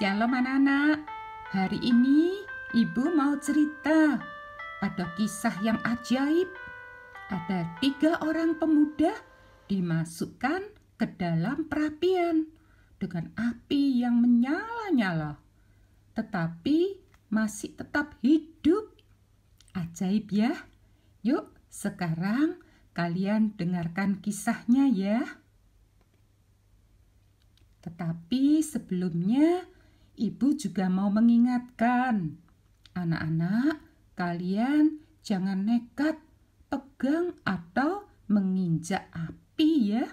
Shalom anak-anak, hari ini Ibu mau cerita. Ada kisah yang ajaib. Ada 3 orang pemuda dimasukkan ke dalam perapian dengan api yang menyala-nyala, tetapi masih tetap hidup. Ajaib ya. Yuk sekarang kalian dengarkan kisahnya ya. Tetapi sebelumnya Ibu juga mau mengingatkan, anak-anak, kalian jangan nekat pegang atau menginjak api ya,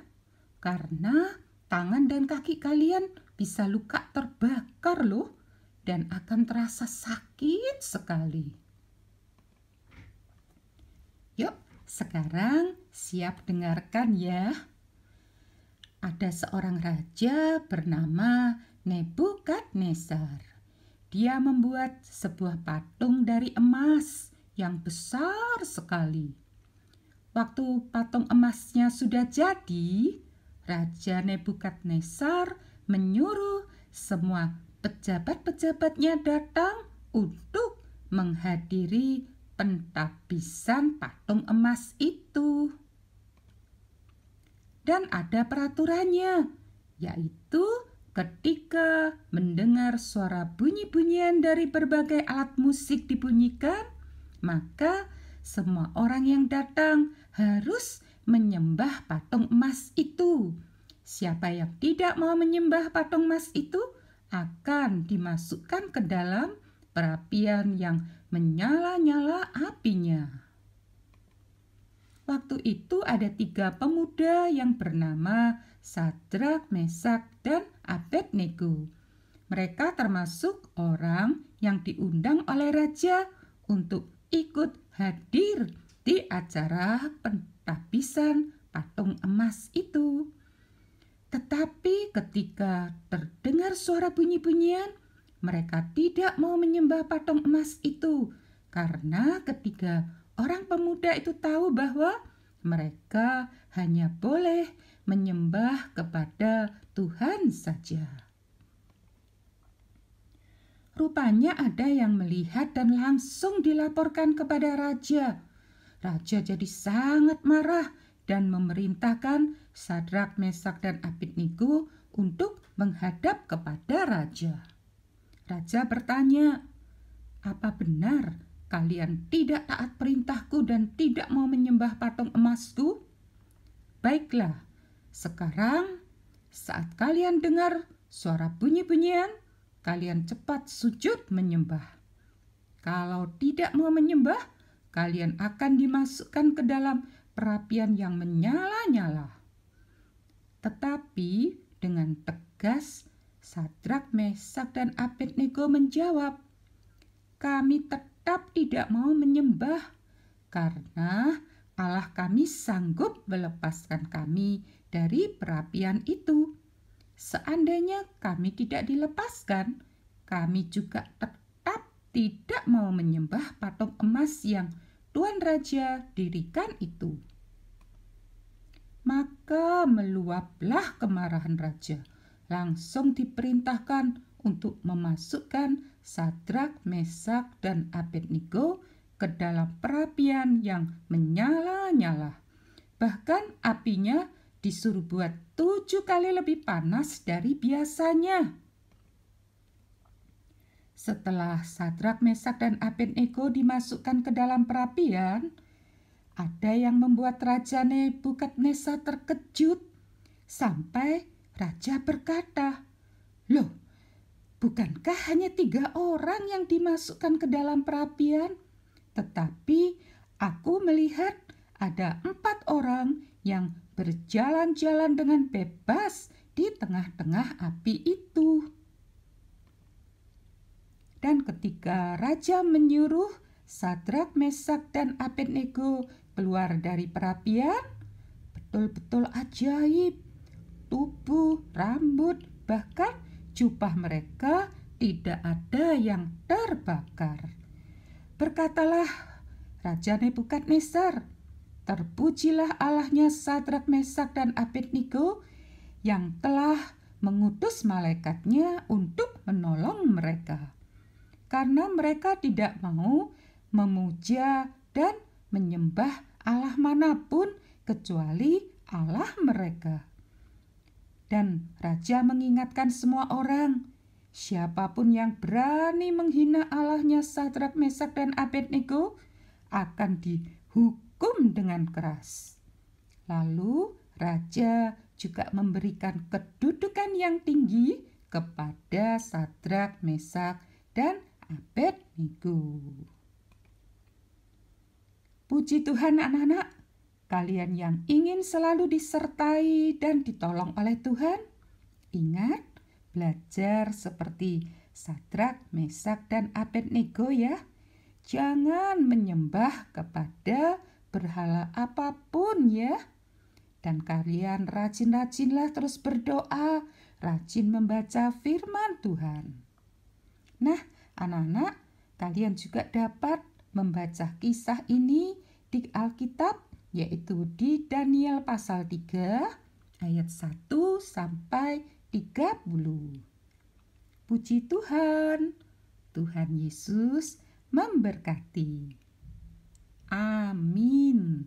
karena tangan dan kaki kalian bisa luka terbakar loh, dan akan terasa sakit sekali. Yuk, sekarang siap dengarkan ya. Ada seorang raja bernama Nebukadnezar. Dia membuat sebuah patung dari emas yang besar sekali. Waktu patung emasnya sudah jadi, Raja Nebukadnezar menyuruh semua pejabat-pejabatnya datang untuk menghadiri pentabisan patung emas itu. Dan ada peraturannya, yaitu ketika mendengar suara bunyi-bunyian dari berbagai alat musik dibunyikan, maka semua orang yang datang harus menyembah patung emas itu. Siapa yang tidak mau menyembah patung emas itu akan dimasukkan ke dalam perapian yang menyala-nyala apinya. Waktu itu ada 3 pemuda yang bernama Sadrak, Mesak, dan Abednego. Mereka termasuk orang yang diundang oleh raja untuk ikut hadir di acara pentabisan patung emas itu. Tetapi ketika terdengar suara bunyi-bunyian, mereka tidak mau menyembah patung emas itu, karena ketiga orang pemuda itu tahu bahwa mereka hanya boleh menyembah kepada Tuhan saja. Rupanya ada yang melihat dan langsung dilaporkan kepada raja. Raja jadi sangat marah dan memerintahkan Sadrak, Mesak, dan Abednego untuk menghadap kepada raja. Raja bertanya, "Apa benar kalian tidak taat perintahku dan tidak mau menyembah patung emasku? Baiklah, sekarang saat kalian dengar suara bunyi-bunyian, kalian cepat sujud menyembah. Kalau tidak mau menyembah, kalian akan dimasukkan ke dalam perapian yang menyala-nyala." Tetapi dengan tegas, Sadrak, Mesak, dan Abednego menjawab, "Kami tetap tidak mau menyembah, karena Allah kami sanggup melepaskan kami dari perapian itu. Seandainya kami tidak dilepaskan, kami juga tetap tidak mau menyembah patung emas yang Tuan Raja dirikan itu." Maka meluaplah kemarahan raja. Langsung diperintahkan untuk memasukkan Sadrak, Mesak, dan Abednego ke dalam perapian yang menyala-nyala. Bahkan apinya disuruh buat 7 kali lebih panas dari biasanya. Setelah Sadrak, Mesak, dan Abednego dimasukkan ke dalam perapian, ada yang membuat Raja Nebukadnezar terkejut sampai raja berkata, "Loh, bukankah hanya 3 orang yang dimasukkan ke dalam perapian? Tetapi aku melihat ada 4 orang yang berjalan-jalan dengan bebas di tengah-tengah api itu." Dan ketika raja menyuruh Sadrak, Mesak, dan Abednego keluar dari perapian, betul-betul ajaib. Tubuh, rambut, bahkan jubah mereka tidak ada yang terbakar. Berkatalah Raja Nebukadnezar, "Terpujilah Allahnya Sadrak, Mesak, dan Abednego yang telah mengutus malaikatnya untuk menolong mereka. Karena mereka tidak mau memuja dan menyembah Allah manapun kecuali Allah mereka. Dan raja mengingatkan semua orang, siapapun yang berani menghina Allahnya Sadrak, Mesak, dan Abednego akan dihukum dengan keras. Lalu raja juga memberikan kedudukan yang tinggi kepada Sadrak, Mesak, dan Abednego. Puji Tuhan anak-anak, kalian yang ingin selalu disertai dan ditolong oleh Tuhan, ingat belajar seperti Sadrak, Mesak, dan Abednego ya. Jangan menyembah kepada berhala apapun ya. Dan kalian rajin-rajinlah terus berdoa, rajin membaca firman Tuhan. Nah, anak-anak, kalian juga dapat membaca kisah ini di Alkitab, yaitu di Daniel pasal 3 ayat 1 sampai 30. Puji Tuhan, Tuhan Yesus memberkati. Amin.